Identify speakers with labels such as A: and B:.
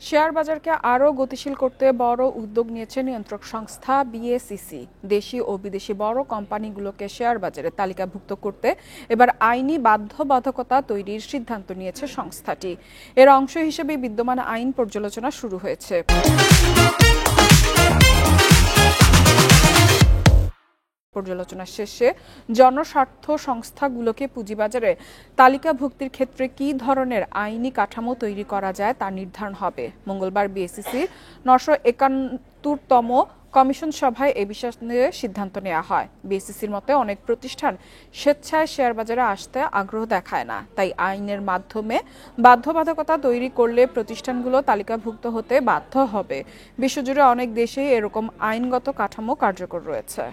A: Share বাজারকে আরও গতিশীল করতে বড় উদ্যোগ নিয়েছে নিয়ন্ত্রক সংস্থা বিএসইসি। দেশি ও বিদেশি বড় কোম্পানিগুলোকে শেয়ার বাজারে তালিকাভুক্ত করতে এবার আইনি বাধ্যবাধকতা তৈরির সিদ্ধান্ত নিয়েছে সংস্থাটি। এর অংশ হিসেবে বিদ্যমান আইন পর্যালোচনা শুরু হয়েছে। পর্যালোচনা শেষে জনস্বার্থ সংস্থাগুলোকে পুঁজিবাজারে তালিকাভুক্তির ক্ষেত্রে কী ধরনের আইনি কাঠামো তৈরি করা যায় তা নির্ধারণ হবে। মঙ্গলবার বিএসইসির ৯৭১তম কমিশন সভায় এ বিষয়ে সিদ্ধান্ত নেওয়া হয়। বিএসইসির মতে অনেক প্রতিষ্ঠান স্বেচ্ছায় শেয়ার বাজারে আসতে আগ্রহ দেখায় না, তাই আইনের মাধ্যমে বাধ্যবাধকতা তৈরি করলে প্রতিষ্ঠানগুলো তালিকাভুক্ত হতে বাধ্য হবে। বিশ্বজুড়ে অনেক দেশেই এরকম আইনগত কাঠামো কার্যকর রয়েছে।